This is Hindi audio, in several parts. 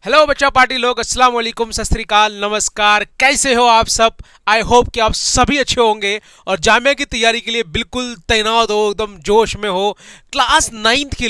हेलो बच्चा पार्टी लोग, अस्सलाम वालेकुम, सत श्री अकाल, नमस्कार। कैसे हो आप सब? आई होप कि आप सभी अच्छे होंगे और जामिया की तैयारी के लिए बिल्कुल तैनात हो, एकदम जोश में हो। क्लास नाइन्थ के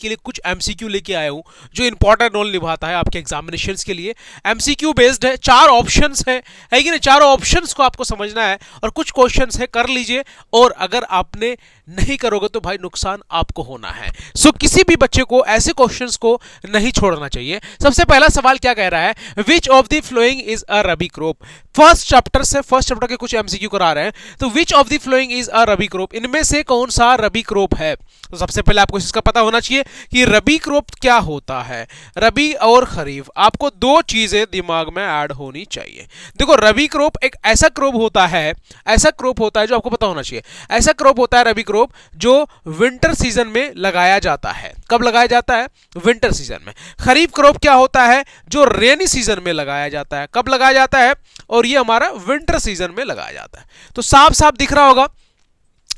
लिए कुछ एमसीक्यू लेके आया हूँ जो इंपॉर्टेंट रोल निभाता है आपके एग्जामिनेशंस के लिए। एमसीक्यू बेस्ड है, 4 ऑप्शंस है कि नहीं? चारों ऑप्शंस को आपको समझना है और कुछ क्वेश्चंस है, कर लीजिए। और अगर आपने नहीं करोगे तो भाई नुकसान आपको होना है। सो किसी भी बच्चे को ऐसे क्वेश्चंस को नहीं छोड़ना चाहिए। सबसे पहला सवाल क्या कह रहा है? विच of the following is a rabi crop. First chapter के कुछ एमसीक्यू करा रहे हैं। तो विच of the following is a rabi crop, इनमें से कौन सा रबी क्रॉप है? तो सबसे पहले आपको इसका पता होना चाहिए कि रबी क्रॉप क्या होता है। रबी और खरीफ, आपको दो चीजें दिमाग में ऐड होनी चाहिए। देखो, रबी क्रॉप एक ऐसा क्रॉप होता है जो आपको पता होना चाहिए। ऐसा क्रॉप होता है रबी क्रॉप जो विंटर सीजन में लगाया जाता है। कब लगाया जाता है? विंटर सीजन में। खरीफ क्रॉप क्या होता है? जो रेनी सीजन में लगाया जाता है। कब लगाया जाता है? और ये हमारा विंटर सीजन में लगाया जाता है। तो साफ साफ दिख रहा होगा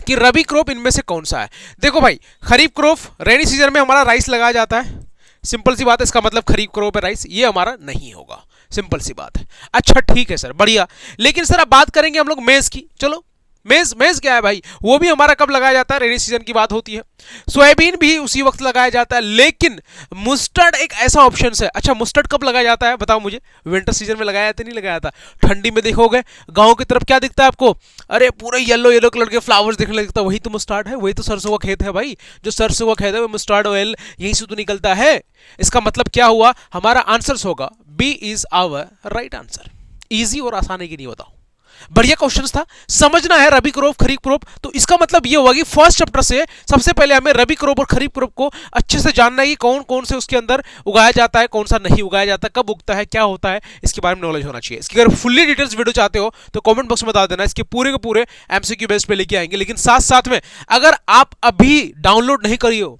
कि रबी क्रॉप इनमें से कौन सा है। देखो भाई, खरीफ क्रॉप रेनी सीजन में हमारा राइस लगाया जाता है। सिंपल सी बात है, इसका मतलब खरीफ क्रॉप है राइस, ये हमारा नहीं होगा। सिंपल सी बात है। अच्छा ठीक है सर, बढ़िया। लेकिन सर अब बात करेंगे हम लोग मेज की। चलो, मेज क्या है भाई? वो भी हमारा कब लगाया जाता है? रेनी सीजन की बात होती है। सोयाबीन भी उसी वक्त लगाया जाता है। लेकिन मुस्टर्ड एक ऐसा ऑप्शन है। अच्छा, मुस्टर्ड कब लगाया जाता है बताओ मुझे? विंटर सीजन में लगाया जाता नहीं लगाया था? ठंडी में देखोगे गांव की तरफ क्या दिखता है आपको? अरे पूरे येलो येलो कलर के फ्लावर्स दिखने लगता है। वही तो मुस्टार्ड है, वही तो सरसों का खेत है भाई। जो सरसों का खेत है वो मुस्टार्ड ऑयल यहीं से तो निकलता है। इसका मतलब क्या हुआ? हमारा आंसर होगा B is our right answer. Easy और आसान है कि नहीं बताओ? बढ़िया क्वेश्चन था। समझना है रबी क्रॉप खरीफ क्रॉप। तो इसका मतलब ये होगा कि फर्स्ट चैप्टर से सबसे पहले हमें रबी क्रॉप और खरीफ क्रॉप को अच्छे से जानना है कि कौन कौन से उसके अंदर उगाया जाता है, कौन सा नहीं उगाया जाता, कब उगता है, क्या होता है, इसके बारे में नॉलेज होना चाहिए। इसकी अगर फुल्ली डिटेल्स वीडियो चाहते हो तो कमेंट बॉक्स में बता देना। इसके पूरे के पूरे एमसीक्यू बेस पे लेके आएंगे। लेकिन साथ साथ में अगर आप अभी डाउनलोड नहीं करी हो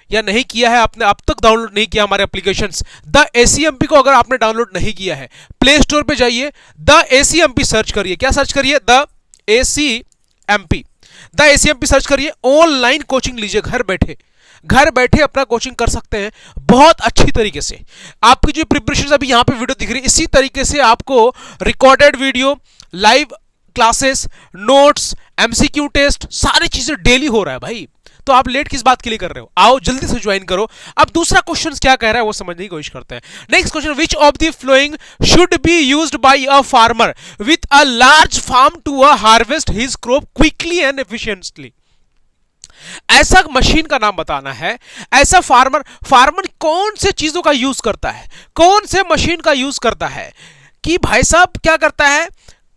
या नहीं किया है, आपने अब तक डाउनलोड नहीं किया हमारे एप्लीकेशंस द एसीएमपी को, अगर आपने डाउनलोड नहीं किया है, प्ले स्टोर पे जाइए, द एसीएमपी सर्च करिए। क्या सर्च करिए? द एसीएमपी सर्च करिए। ऑनलाइन कोचिंग लीजिए, घर बैठे अपना कोचिंग कर सकते हैं बहुत अच्छी तरीके से। आपकी जो प्रिपरेशन अभी यहां पे वीडियो दिख रही है, इसी तरीके से आपको recorded video, live classes, notes, MCQ test, सारी चीजें डेली हो रहा है भाई। तो आप लेट किस बात के लिए कर रहे हो? आओ जल्दी से ज्वाइन करो। अब दूसरा क्वेश्चन क्या कह रहा है वो समझने की कोशिश करते हैं। Next question, which of the following should be used by a farmer with a large farm to harvest his crop quickly and efficiently. ऐसा मशीन का नाम बताना है। ऐसा फार्मर कौन से चीजों का यूज करता है, कौन से मशीन का यूज करता है कि भाई साहब क्या करता है,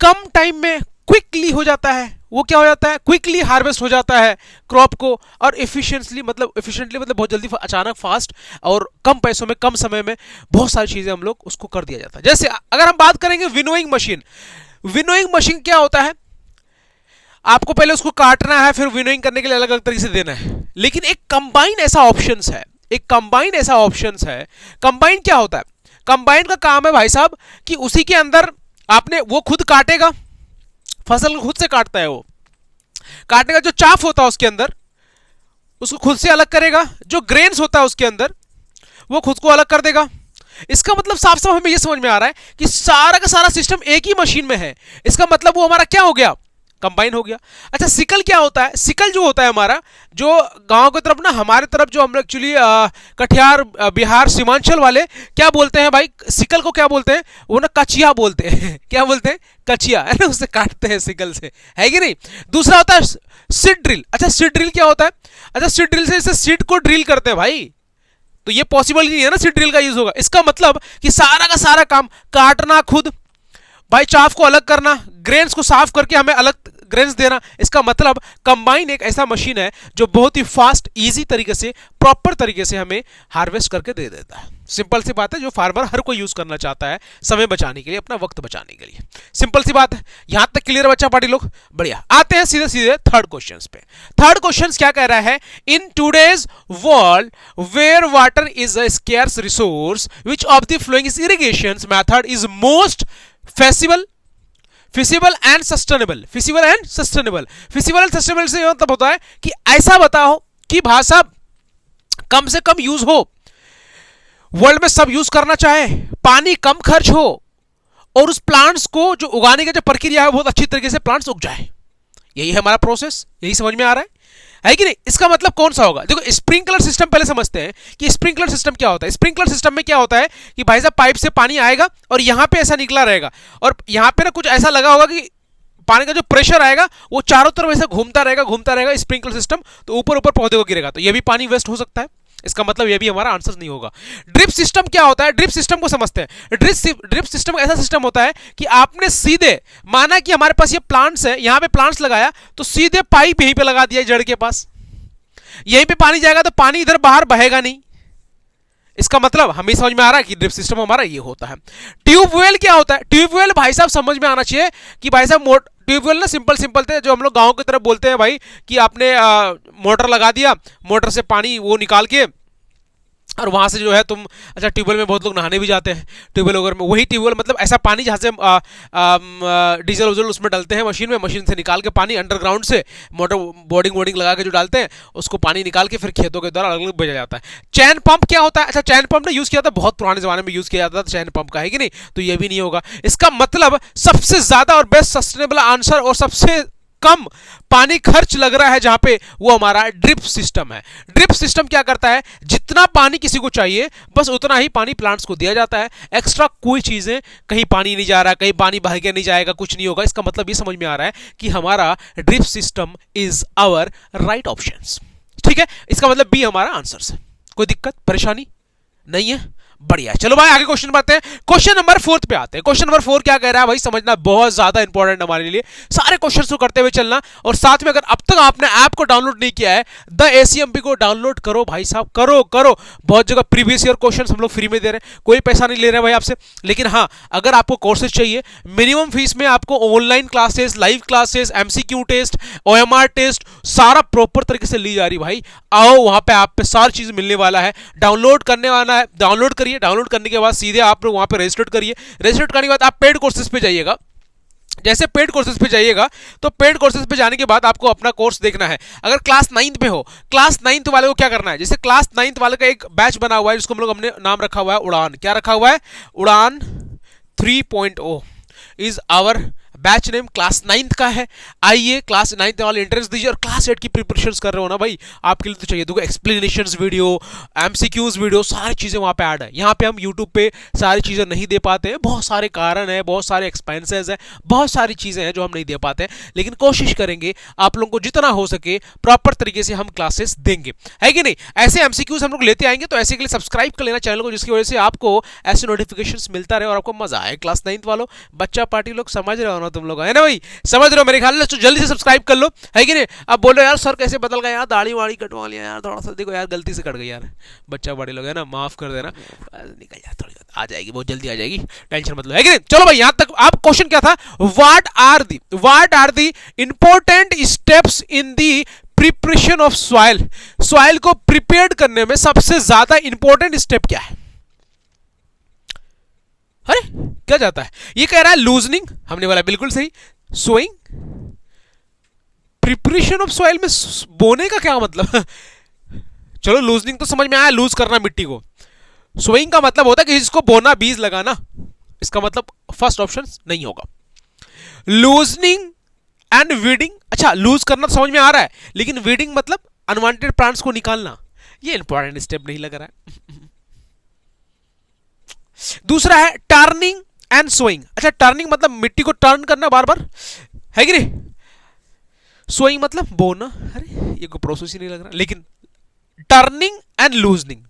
कम टाइम में क्विकली हो जाता है। वो क्या हो जाता है? क्विकली हार्वेस्ट हो जाता है क्रॉप को, और एफिशिएंटली मतलब बहुत जल्दी, अचानक, फास्ट, और कम पैसों में, कम समय में बहुत सारी चीजें हम लोग उसको कर दिया जाता है। जैसे अगर हम बात करेंगे विनोइंग मशीन क्या होता है? आपको पहले उसको काटना है, फिर विनोइंग करने के लिए अलग अलग तरीके से देना है। लेकिन एक कंबाइन ऐसा ऑप्शन है। कंबाइन क्या होता है? कंबाइन का काम है भाई साहब कि उसी के अंदर आपने, वो खुद काटेगा, फसल को खुद से काटता है। वो काटेगा, जो चाफ होता है उसके अंदर उसको खुद से अलग करेगा, जो ग्रेन्स होता है उसके अंदर वो खुद को अलग कर देगा। इसका मतलब साफ साफ हमें यह समझ में आ रहा है कि सारा का सारा सिस्टम एक ही मशीन में है। इसका मतलब वो हमारा क्या हो गया? कंबाइन हो गया। अच्छा, सिकल क्या होता है? सिकल जो होता है हमारा, जो गांव की तरफ ना, हमारे तरफ जो हम एक्चुअली कटिहार, बिहार, सीमांचल वाले क्या बोलते हैं भाई? सिकल को क्या बोलते हैं? वो ना कचिया बोलते हैं। क्या बोलते हैं? कचिया, है ना, उससे काटते हैं सिकल से, है कि नहीं? दूसरा होता है सीड ड्रिल। अच्छा, सीड ड्रिल क्या होता है? अच्छा, सीड ड्रिल से इसे सीड को ड्रिल करते हैं भाई। तो ये पॉसिबल ही नहीं है ना सीड ड्रिल का यूज होगा। इसका मतलब कि सारा का सारा काम काटना खुद, भाई चाफ को अलग करना, ग्रेन्स को साफ करके हमें अलग ग्रेन्स देना। इसका मतलब कंबाइन एक ऐसा मशीन है जो बहुत ही फास्ट, इजी तरीके से, प्रॉपर तरीके से हमें हार्वेस्ट करके दे देता है। सिंपल सी बात है, जो फार्मर हर कोई यूज करना चाहता है समय बचाने के लिए, अपना वक्त बचाने के लिए। सिंपल सी बात है। यहां तक क्लियर है बच्चा पार्टी लोग? बढ़िया। आते हैं सीधे सीधे थर्ड क्वेश्चन पे। थर्ड क्वेश्चन क्या कह रहा है? In today's world where water is a scarce resource, which of the following irrigation method is most feasible and sustainable. Feasible and sustainable से मतलब होता है कि ऐसा बताओ कि भाषा कम से कम यूज हो, वर्ल्ड में सब यूज करना चाहे, पानी कम खर्च हो और उस प्लांट्स को जो उगाने का जो प्रक्रिया है बहुत अच्छी तरीके से प्लांट्स उग जाए। यही है हमारा प्रोसेस, यही समझ में आ रहा है कि नहीं? इसका मतलब कौन सा होगा? देखो स्प्रिंकलर सिस्टम पहले समझते हैं कि स्प्रिंकलर सिस्टम क्या होता है। स्प्रिंकलर सिस्टम में क्या होता है कि भाई साहब पाइप से पानी आएगा और यहां पे ऐसा निकला रहेगा और यहां पे ना कुछ ऐसा लगा होगा कि पानी का जो प्रेशर आएगा वो चारों तरफ ऐसा घूमता रहेगा स्प्रिंकलर सिस्टम, तो ऊपर ऊपर पौधे को गिरेगा, तो ये भी पानी वेस्ट हो सकता है। इसका मतलब ये भी हमारा आंसर नहीं होगा। ड्रिप सिस्टम क्या होता है? ड्रिप सिस्टम को समझते हैं। ड्रिप सिस्टम ऐसा सिस्टम होता है कि आपने सीधे माना कि हमारे पास ये प्लांट्स है, यहां पे प्लांट्स लगाया तो सीधे पाइप यहीं पे लगा दिया जड़ के पास, यहीं पे पानी जाएगा तो पानी इधर बाहर बहेगा नहीं। इसका मतलब हमें समझ में आ रहा है कि ड्रिप सिस्टम हमारा ये होता है। ट्यूबवेल क्या होता है? ट्यूबवेल भाई साहब समझ में आना चाहिए कि भाई साहब ट्यूबवेल ना सिंपल थे जो हम लोग गांव की तरफ बोलते हैं भाई कि आपने मोटर लगा दिया, मोटर से पानी वो निकाल के और वहां से जो है तुम, अच्छा ट्यूबवेल में बहुत लोग नहाने भी जाते हैं, ट्यूबवेल वगैरह में, वही ट्यूबवेल मतलब ऐसा पानी जहाँ से डीजल वजल उसमें डालते हैं मशीन से निकाल के पानी अंडरग्राउंड से मोटर बोर्डिंग लगा के जो डालते हैं उसको पानी निकाल के फिर खेतों के द्वारा अलग अलग भेजा जाता है। चैन पंप क्या होता है? अच्छा चैन पंप ने यूज किया था, बहुत पुराने जमाने में यूज किया जाता था चैन पंप का, है कि नहीं? तो ये भी नहीं होगा। इसका मतलब सबसे ज्यादा और बेस्ट सस्टेनेबल आंसर और सबसे कम पानी खर्च लग रहा है जहां पे, वो हमारा ड्रिप सिस्टम है। ड्रिप सिस्टम क्या करता है? जितना पानी किसी को चाहिए बस उतना ही पानी प्लांट्स को दिया जाता है, एक्स्ट्रा कोई चीजें, कहीं पानी नहीं जा रहा, कहीं पानी बह के नहीं जाएगा, कुछ नहीं होगा। इसका मतलब ये समझ में आ रहा है कि हमारा drip system is our right option. ठीक है, इसका मतलब बी हमारा आंसर है। कोई दिक्कत परेशानी नहीं है? बढ़िया। चलो भाई आगे क्वेश्चन बढ़ते हैं। क्वेश्चन नंबर 4 पे आते हैं। क्वेश्चन नंबर 4 क्या कह रहा है भाई, समझना बहुत ज्यादा इंपॉर्टेंट हमारे लिए। सारे क्वेश्चंस को करते हुए चलना, और साथ में अगर अब तक आपने ऐप को डाउनलोड नहीं किया है द एसीएमपी को डाउनलोड करो भाई साहब, करो। बहुत जगह प्रीवियस ईयर क्वेश्चंस हम लोग फ्री में दे रहे हैं, कोई पैसा नहीं ले रहे हैं भाई आपसे। लेकिन हाँ, अगर आपको कोर्सेज चाहिए मिनिमम फीस में, आपको online classes, live classes, MCQ test, OMR test सारा प्रॉपर तरीके से ली जा रही भाई। आओ वहां पे आप पे सारी चीज मिलने वाला है। डाउनलोड करने वाला है, डाउनलोड करिए। डाउनलोड करने के बाद सीधे आप लोग वहां पे रजिस्टर करिए। रजिस्टर करने के बाद आप पेड कोर्सेज पे जाइएगा। जैसे पेड कोर्सेज पे जाइएगा तो पेड कोर्सेज पे जाने के बाद आपको अपना कोर्स देखना है। अगर क्लास 9th में हो, क्लास 9th वाले को क्या करना है? जैसे क्लास 9th वाले का एक बैच बना हुआ है जिसको हम लोग हमने नाम रखा हुआ है उड़ान। क्या रखा हुआ है? Udaan 3.0 is our batch name. Class 9th का है। आइए क्लास 9th वाले एंट्रेंस दीजिए, और क्लास 8 की प्रिपरेशंस कर रहे हो ना भाई, आपके लिए तो चाहिए देखो एक्सप्लेनेशंस वीडियो, एमसीक्यूज वीडियो, सारी चीज़ें वहाँ पे ऐड है। यहाँ पे हम यूट्यूब पे सारी चीज़ें नहीं दे पाते हैं, बहुत सारे कारण है, बहुत सारे एक्सपेंसेस है, बहुत सारी चीज़ें हैं जो हम नहीं दे पाते हैं। लेकिन कोशिश करेंगे आप लोगों को जितना हो सके प्रॉपर तरीके से हम क्लासेस देंगे, है कि नहीं? ऐसे एमसीक्यूज हम लोग लेते आएंगे, तो ऐसे के लिए सब्सक्राइब कर लेना चैनल को, जिसकी वजह से आपको ऐसे नोटिफिकेशन मिलता रहे और आपको मजा आए। क्लास 9th वालों, बच्चा पार्टी लोग, समझ रहे हो ना तुम लोग, है ना भाई? समझ रहे हो मेरे ख्याल में? तो जल्दी से सब्सक्राइब कर लो, है कि नहीं? अब बोलो यार सर कैसे बदल गया यार, दाढ़ी वाड़ी कटवा लिया यार, थोड़ा सा देखो यार गलती से कट गई यार, बच्चा बड़े लोग है ना, माफ कर देना, निकल यार, थोड़ी आ जाएगी, बहुत जल्दी आ जाएगी, टेंशन मत लो, है कि नहीं? चलो भाई यहां तक आप क्वेश्चन क्या था? What are the important steps in the preparation of soil. Soil को प्रिपेयर करने में सबसे ज्यादा इंपॉर्टेंट स्टेप क्या है? अरे क्या जाता है? ये कह रहा है लूजनिंग, हमने बोला बिल्कुल सही। सोइंग, प्रिपरेशन ऑफ सॉइल में बोने का क्या मतलब? चलो लूजनिंग तो समझ में आया, लूज करना मिट्टी को। सोइंग का मतलब होता है कि इसको बोना, बीज लगाना। इसका मतलब फर्स्ट ऑप्शन नहीं होगा। लूजनिंग एंड वीडिंग, अच्छा लूज करना तो समझ में आ रहा है, लेकिन वीडिंग मतलब अनवांटेड प्लांट्स को निकालना, ये इंपॉर्टेंट स्टेप नहीं लग रहा है। दूसरा है टर्निंग एंड सोइंग। अच्छा टर्निंग मतलब मिट्टी को टर्न करना बार बार, है कि नहीं? सोइंग मतलब बोना। अरे ये कोई प्रोसेस ही नहीं लग रहा। लेकिन टर्निंग एंड लूजनिंग,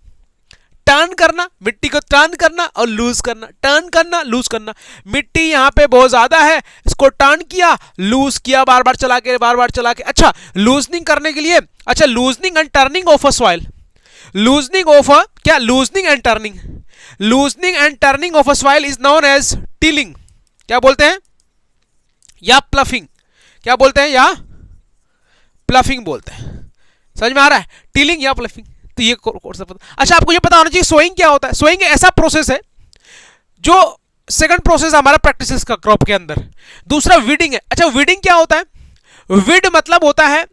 टर्न करना, मिट्टी को टर्न करना और लूज करना, टर्न करना लूज करना। मिट्टी यहां पे बहुत ज्यादा है, इसको टर्न किया, लूज किया, बार बार चला के। अच्छा लूजनिंग करने के लिए, अच्छा loosening and turning of a soil, loosening of a क्या, loosening and turning, loosening and turning of a soil is known as tilling. क्या बोलते हैं? या प्लफिंग। क्या बोलते हैं? या प्लफिंग बोलते हैं। समझ में आ रहा है? टिलिंग या प्लफिंग, तो ये कोर्स पता। अच्छा आपको ये पता होना चाहिए सोइंग क्या होता है। सोइंग ऐसा प्रोसेस है जो सेकंड प्रोसेस हमारा प्रैक्टिसेस का क्रॉप के अंदर। दूसरा वीडिंग है। अच्छा वीडिंग क्या होता है? वीड मतलब होता है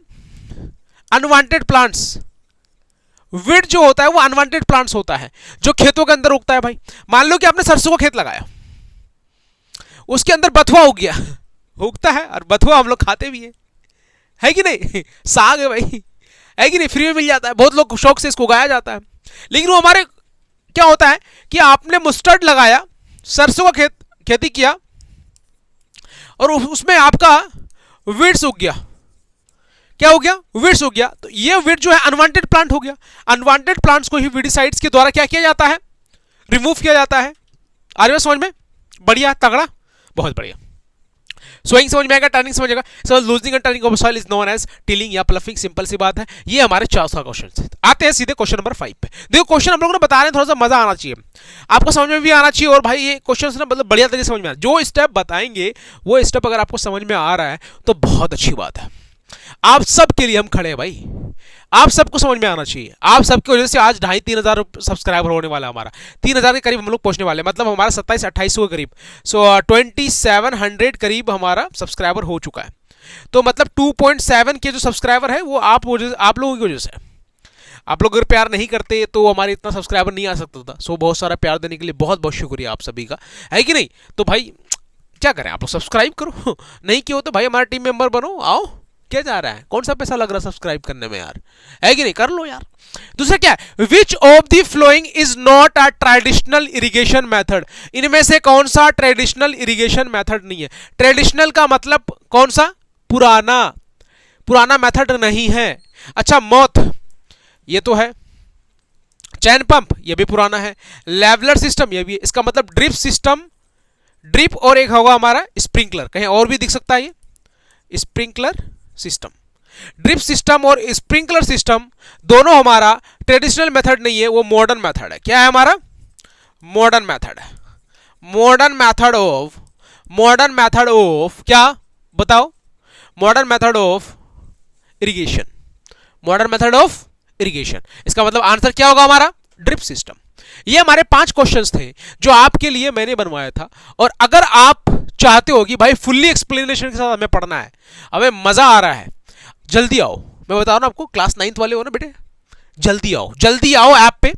अनवांटेड प्लांट्स, वीड जो होता है वो अनवांटेड प्लांट्स होता है जो खेतों के अंदर उगता है भाई। मान लो कि आपने सरसों का खेत लगाया, उसके अंदर बथुआ उग गया, उगता है और बथुआ हम लोग खाते भी है कि नहीं? साग है भाई, है कि नहीं? फ्री में मिल जाता है, बहुत लोग शौक से इसको उगाया जाता है। लेकिन वो हमारे क्या होता है कि आपने मस्टर्ड लगाया, सरसों का खेती किया और उसमें आपका वीड्स उग गया। क्या हो गया? वीड्स हो गया। तो ये वीड जो है अनवांटेड प्लांट हो गया। अनवांटेड प्लांट्स को ही वीडिसाइड्स के द्वारा क्या किया जाता है? रिमूव किया जाता है। आ रही है समझ में? बढ़िया, तगड़ा, बहुत बढ़िया। सोइंग समझ में आएगा, टर्निंग समझ आएगा। So loosing and turning of soil is known as tilling या प्लफिंग, सिंपल सी बात है। ये हमारे 400 क्वेश्चन है। आते हैं सीधे क्वेश्चन नंबर 5 पे। देखो क्वेश्चन हम लोगों ने बता रहे हैं, थोड़ा सा मजा आना चाहिए, आपको समझ में भी आना चाहिए, और भाई ये क्वेश्चन ना मतलब बढ़िया तरीके से समझ में आ, जो स्टेप बताएंगे वो स्टेप अगर आपको समझ में आ रहा है तो बहुत अच्छी बात है। आप सबके लिए हम खड़े हैं भाई, आप सबको समझ में आना चाहिए। आप सबकी वजह से आज 2,500-3,000 सब्सक्राइबर होने वाला है हमारा, 3,000 के करीब हम लोग पहुंचने वाले, मतलब हमारा 2700-2800 के करीब, सो 2700 करीब हमारा सब्सक्राइबर हो चुका है। तो मतलब 2.7 के जो सब्सक्राइबर है वो आप लोगों की वजह से। आप लोग अगर प्यार नहीं करते तो हमारे इतना सब्सक्राइबर नहीं आ सकता था। सो बहुत सारा प्यार देने के लिए बहुत बहुत शुक्रिया आप सभी का, है कि नहीं? तो भाई क्या करें, आप लोग सब्सक्राइब करो, नहीं किया हो तो भाई हमारा टीम मेंबर बनो, आओ। क्या जा रहा है, कौन सा पैसा लग रहा है सब्सक्राइब करने में यार, है कि नहीं? कर लो यार। दूसरा क्या है? विच of the following is not a traditional irrigation method, इनमें से कौन सा ट्रेडिशनल इरिगेशन मेथड नहीं है? ट्रेडिशनल का मतलब कौन सा? पुराना, पुराना मेथड नहीं है। अच्छा, मौत ये तो है, चैन पंप ये भी पुराना है, लेवलर सिस्टम ये भी है, इसका मतलब ड्रिप सिस्टम, ड्रिप, और एक होगा हमारा स्प्रिंकलर, कहीं और भी दिख सकता है ये स्प्रिंकलर सिस्टम। ड्रिप सिस्टम और स्प्रिंकलर सिस्टम दोनों हमारा ट्रेडिशनल मेथड नहीं है, वो मॉडर्न मेथड है। क्या है हमारा? मॉडर्न मेथड है। मॉडर्न मेथड ऑफ क्या बताओ? Modern method of irrigation, modern method of irrigation. इसका मतलब आंसर क्या होगा हमारा? Drip system. ये हमारे 5 क्वेश्चंस थे जो आपके लिए मैंने बनवाया था, और अगर आप चाहते हो कि भाई फुल्ली एक्सप्लेनेशन के साथ हमें पढ़ना है, हमें मजा आ रहा है, जल्दी आओ। मैं बता रहा हूं आपको, क्लास 9th वाले हो ना बेटे, जल्दी आओ, जल्दी आओ। ऐप पे,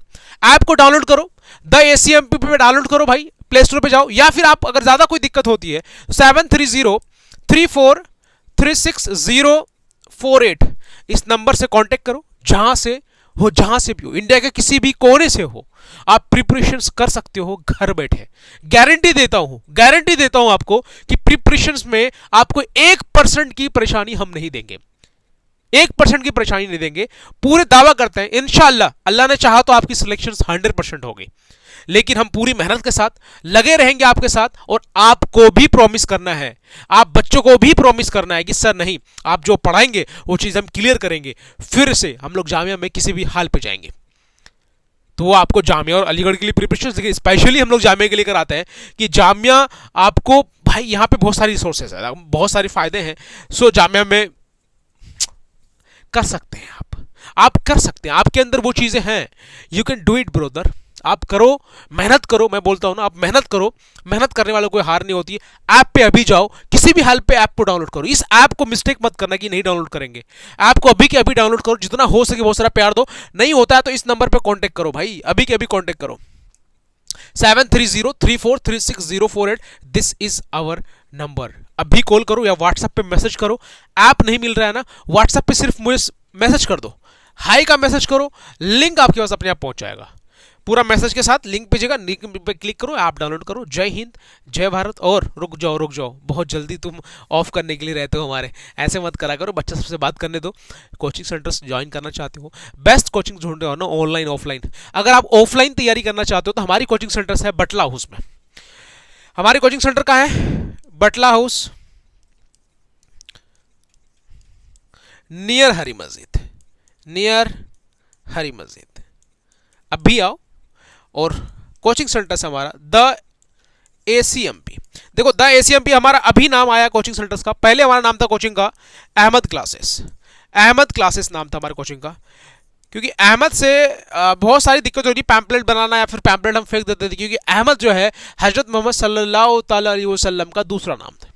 ऐप को डाउनलोड करो, द ACMP पे डाउनलोड करो भाई, प्ले स्टोर पे जाओ, या फिर आप अगर ज्यादा कोई दिक्कत होती है 7303436048 इस नंबर से कांटेक्ट करो। जहां से भी हो, इंडिया के किसी भी कोने से हो, आप प्रिपरेशंस कर सकते हो घर बैठे। गारंटी देता हूं आपको कि प्रिपरेशंस में आपको 1% की परेशानी हम नहीं देंगे, 1% की परेशानी नहीं देंगे। पूरे दावा करते हैं इंशाअल्लाह, अल्लाह ने चाहा तो आपकी सिलेक्शन 100% होगी, लेकिन हम पूरी मेहनत के साथ लगे रहेंगे आपके साथ। और आपको भी प्रॉमिस करना है, आप बच्चों को भी प्रॉमिस करना है कि सर नहीं, आप जो पढ़ाएंगे वो चीज हम क्लियर करेंगे, फिर से हम लोग जामिया में किसी भी हाल पे जाएंगे। तो वो आपको जामिया और अलीगढ़ के लिए प्रिपरेशन स्पेशली हम लोग जामिया के लिए कराते हैं कि जामिया आपको भाई यहाँ पे बहुत सारी रिसोर्सेज है, बहुत सारे फायदे हैं। सो जामिया में कर सकते हैं, आप कर सकते हैं, आपके अंदर वो चीजें हैं, you can do it brother. आप करो, मेहनत करो, मैं बोलता हूं ना, आप मेहनत करो, मेहनत करने वालों कोई हार नहीं होती है। ऐप पे अभी जाओ, किसी भी हाल पे ऐप को डाउनलोड करो। इस ऐप को मिस्टेक मत करना कि नहीं डाउनलोड करेंगे, ऐप को अभी के अभी डाउनलोड करो, जितना हो सके बहुत सारा प्यार दो। नहीं होता है तो इस नंबर पे कांटेक्ट करो भाई, अभी के अभी कांटेक्ट करो, 7303436048, दिस इज आवर नंबर। अभी कॉल करो या व्हाट्सएप पे मैसेज करो। ऐप नहीं मिल रहा है ना, व्हाट्सएप पे सिर्फ मुझे मैसेज कर दो, हाई का मैसेज करो, लिंक आपके पास अपने आप पहुंच जाएगा, पूरा मैसेज के साथ लिंक भेजेगा, लिंक पे क्लिक करो, ऐप डाउनलोड करो। जय हिंद, जय भारत। और रुक जाओ, बहुत जल्दी तुम ऑफ करने के लिए रहते हो हमारे, ऐसे मत करा करो, बच्चा सबसे बात करने दो। कोचिंग सेंटर्स ज्वाइन करना चाहते हो, बेस्ट कोचिंग ढूंढ रहे हो ना, ऑनलाइन ऑफलाइन। अगर आप ऑफलाइन तैयारी करना चाहते हो तो हमारी कोचिंग सेंटर्स है बटला हाउस में। हमारी कोचिंग सेंटर कहाँ है? बटला हाउस, नियर हरी मस्जिद। अभी आओ। और कोचिंग सेंटर से हमारा द ACMP। देखो द ACMP हमारा अभी नाम आया कोचिंग सेंटर्स का, पहले हमारा नाम था कोचिंग का अहमद क्लासेस नाम था हमारे कोचिंग का, क्योंकि अहमद से बहुत सारी दिक्कत होती, पैम्पलेट बनाना या फिर पैम्पलेट हम फेंक देते थे, क्योंकि अहमद जो है हजरत मोहम्मद सल्लल्लाहु अलैहि वसल्लम का दूसरा नाम था।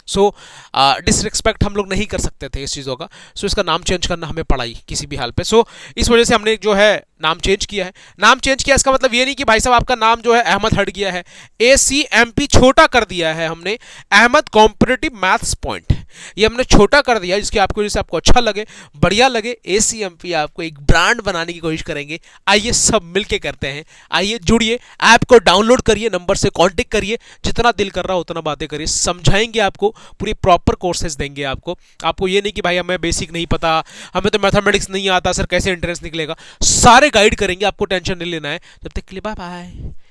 सो डिसरिस्पेक्ट हम लोग नहीं कर सकते थे इस चीज़ों का। सो इसका नाम चेंज करना हमें पड़ा ही किसी भी हाल पे। सो इस वजह से हमने जो है नाम चेंज किया है। नाम चेंज किया इसका मतलब ये नहीं कि भाई साहब आपका नाम जो है अहमद हट गया है, ACMP छोटा कर दिया है हमने, अहमद कॉम्पिटिटिव मैथ्स पॉइंट ये हमने छोटा कर दिया, जिसकी आपको जैसे आपको अच्छा लगे, बढ़िया लगे। ACMP आपको एक ब्रांड बनाने की कोशिश करेंगे। आइए सब मिलके करते हैं, आइए जुड़िए, ऐप को डाउनलोड करिए, नंबर से कांटेक्ट करिए, जितना दिल कर रहा उतना बातें करिए, समझाएंगे आपको, पूरी प्रॉपर कोर्सेज देंगे आपको। आपको ये नहीं कि भाई हमें बेसिक नहीं पता, हमें तो मैथमेटिक्स नहीं आता सर, कैसे एंट्रेंस निकलेगा, सारे गाइड करेंगे, आपको टेंशन नहीं लेना है। जब तक के लिए बाय बाय।